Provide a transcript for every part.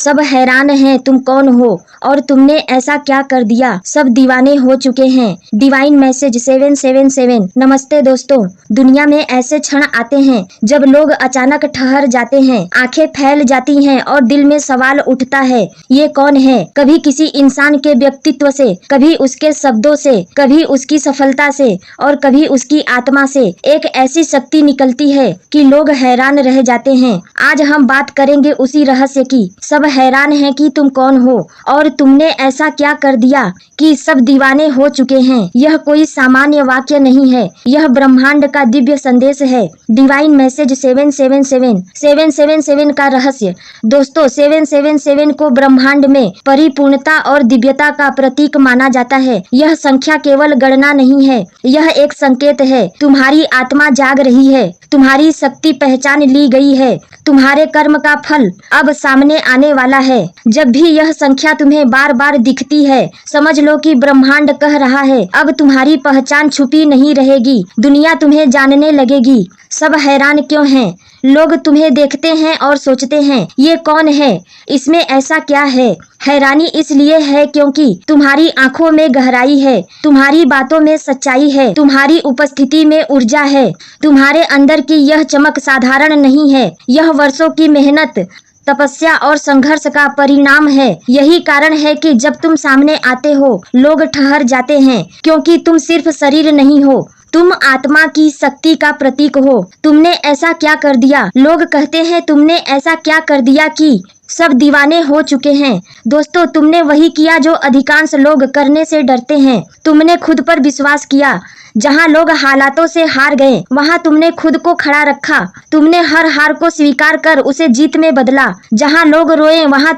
सब हैरान हैं तुम कौन हो और तुमने ऐसा क्या कर दिया, सब दीवाने हो चुके हैं। Divine message 777। नमस्ते दोस्तों, दुनिया में ऐसे क्षण आते हैं जब लोग अचानक ठहर जाते हैं, आंखें फैल जाती हैं और दिल में सवाल उठता है, ये कौन है। कभी किसी इंसान के व्यक्तित्व से, कभी उसके शब्दों से, कभी उसकी सफलता से और कभी उसकी आत्मा से एक ऐसी शक्ति निकलती है कि लोग हैरान रह जाते हैं। आज हम बात करेंगे उसी रहस्य की। सब हैरान हैं कि तुम कौन हो और तुमने ऐसा क्या कर दिया कि सब दीवाने हो चुके हैं। यह कोई सामान्य वाक्य नहीं है, यह ब्रह्मांड का दिव्य संदेश है। डिवाइन मैसेज 777 का रहस्य। दोस्तों, 777 को ब्रह्मांड में परिपूर्णता और दिव्यता का प्रतीक माना जाता है। यह संख्या केवल गणना नहीं है, यह एक संकेत है। तुम्हारी आत्मा जाग रही है, तुम्हारी शक्ति पहचान ली गई है, तुम्हारे कर्म का फल अब सामने आने वाला है। जब भी यह संख्या तुम्हें बार बार दिखती है, समझ लो कि ब्रह्मांड कह रहा है, अब तुम्हारी पहचान छुपी नहीं रहेगी, दुनिया तुम्हें जानने लगेगी। सब हैरान क्यों हैं? लोग तुम्हें देखते हैं और सोचते हैं, ये कौन है, इसमें ऐसा क्या है। हैरानी इसलिए है क्योंकि तुम्हारी आंखों में गहराई है, तुम्हारी बातों में सच्चाई है, तुम्हारी उपस्थिति में ऊर्जा है। तुम्हारे अंदर की यह चमक साधारण नहीं है, यह वर्षों की मेहनत, तपस्या और संघर्ष का परिणाम है। यही कारण है कि जब तुम सामने आते हो, लोग ठहर जाते हैं, क्योंकि तुम सिर्फ शरीर नहीं हो, तुम आत्मा की शक्ति का प्रतीक हो। तुमने ऐसा क्या कर दिया, लोग कहते हैं, तुमने ऐसा क्या कर दिया कि सब दीवाने हो चुके हैं। दोस्तों, तुमने वही किया जो अधिकांश लोग करने से डरते हैं। तुमने खुद पर विश्वास किया। जहां लोग हालातों से हार गए, वहां तुमने खुद को खड़ा रखा। तुमने हर हार को स्वीकार कर उसे जीत में बदला। जहां लोग रोए वहां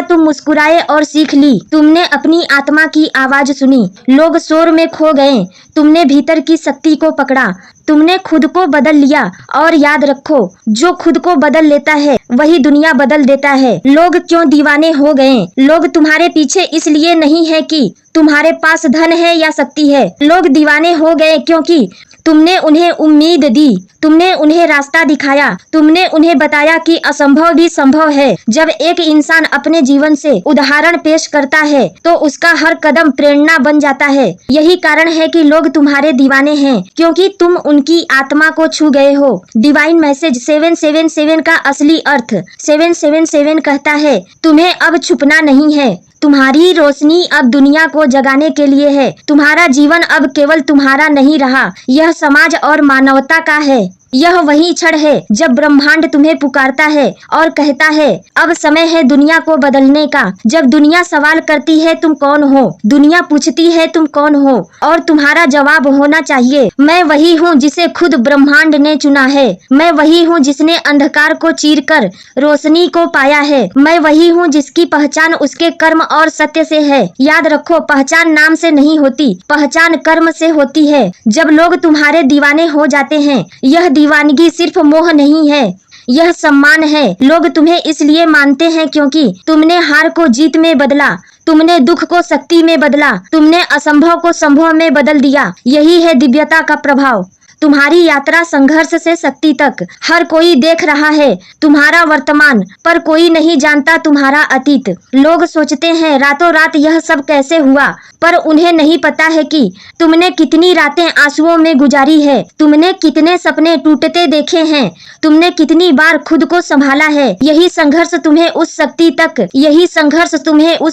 तुम मुस्कुराए और सीख ली। तुमने अपनी आत्मा की आवाज सुनी। लोग शोर में खो गए, तुमने भीतर की शक्ति को पकड़ा। तुमने खुद को बदल लिया और याद रखो, जो खुद को बदल लेता है वही दुनिया बदल देता है। लोग क्यों दीवाने हो गए? लोग तुम्हारे पीछे इसलिए नहीं है कि तुम्हारे पास धन है या शक्ति है। लोग दीवाने हो गए क्योंकि तुमने उन्हें उम्मीद दी, तुमने उन्हें रास्ता दिखाया, तुमने उन्हें बताया कि असंभव भी संभव है। जब एक इंसान अपने जीवन से उदाहरण पेश करता है तो उसका हर कदम प्रेरणा बन जाता है। यही कारण है कि लोग तुम्हारे दीवाने हैं, क्योंकि तुम उनकी आत्मा को छू गए हो। डिवाइन मैसेज 777 का असली अर्थ। 777 कहता है, तुम्हें अब छुपना नहीं है, तुम्हारी रोशनी अब दुनिया को जगाने के लिए है। तुम्हारा जीवन अब केवल तुम्हारा नहीं रहा, यह समाज और मानवता का है। यह वही क्षण है जब ब्रह्मांड तुम्हें पुकारता है और कहता है, अब समय है दुनिया को बदलने का। जब दुनिया सवाल करती है तुम कौन हो, दुनिया पूछती है तुम कौन हो, और तुम्हारा जवाब होना चाहिए, मैं वही हूँ जिसे खुद ब्रह्मांड ने चुना है। मैं वही हूँ जिसने अंधकार को चीरकर रोशनी को पाया है। मैं वही हूँ जिसकी पहचान उसके कर्म और सत्य से है। याद रखो, पहचान नाम से नहीं होती, पहचान कर्म से होती है। जब लोग तुम्हारे दीवाने हो जाते हैं, यह दीवानगी सिर्फ मोह नहीं है, यह सम्मान है। लोग तुम्हें इसलिए मानते हैं क्योंकि तुमने हार को जीत में बदला, तुमने दुख को शक्ति में बदला, तुमने असंभव को संभव में बदल दिया। यही है दिव्यता का प्रभाव। तुम्हारी यात्रा संघर्ष से शक्ति तक। हर कोई देख रहा है तुम्हारा वर्तमान, पर कोई नहीं जानता तुम्हारा अतीत। लोग सोचते हैं रातों रात यह सब कैसे हुआ, पर उन्हें नहीं पता है कि तुमने कितनी रातें आंसुओं में गुजारी है, तुमने कितने सपने टूटते देखे हैं, तुमने कितनी बार खुद को संभाला है। यही संघर्ष तुम्हें उस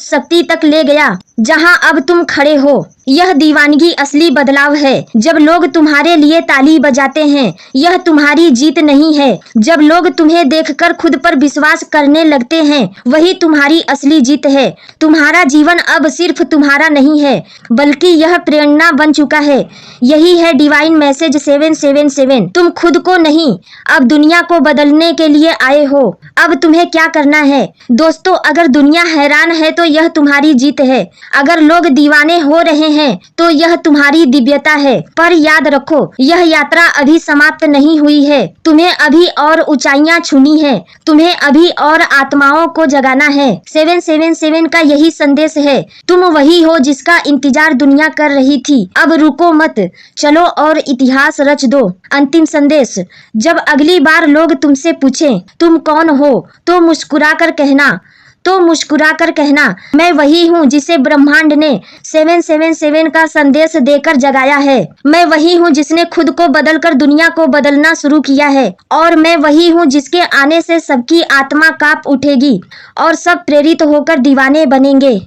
शक्ति तक ले गया जहां अब तुम खड़े हो। यह दीवानगी असली बदलाव है। जब लोग तुम्हारे लिए ताली बजाते हैं, यह तुम्हारी जीत नहीं है। जब लोग तुम्हें देखकर खुद पर विश्वास करने लगते हैं, वही तुम्हारी असली जीत है। तुम्हारा जीवन अब सिर्फ तुम्हारा नहीं है, बल्कि यह प्रेरणा बन चुका है। यही है डिवाइन मैसेज 777। तुम खुद को नहीं, अब दुनिया को बदलने के लिए आए हो। अब तुम्हें क्या करना है? दोस्तों, अगर दुनिया हैरान है तो यह तुम्हारी जीत है। अगर लोग दीवाने हो रहे हैं तो यह तुम्हारी दिव्यता है। पर याद रखो, यह यात्रा अभी समाप्त नहीं हुई है। तुम्हें अभी और ऊंचाइयां छूनी है, तुम्हें अभी और आत्माओं को जगाना है। 777 का यही संदेश है, तुम वही हो जिसका जिसका इंतजार दुनिया कर रही थी। अब रुको मत, चलो और इतिहास रच दो। अंतिम संदेश, जब अगली बार लोग तुमसे पूछें तुम कौन हो, तो मुस्कुरा कर कहना मैं वही हूँ जिसे ब्रह्मांड ने 777 का संदेश देकर जगाया है। मैं वही हूँ जिसने खुद को बदलकर दुनिया को बदलना शुरू किया है। और मैं वही हूँ जिसके आने से सबकी आत्मा कांप उठेगी और सब प्रेरित होकर दीवाने बनेंगे।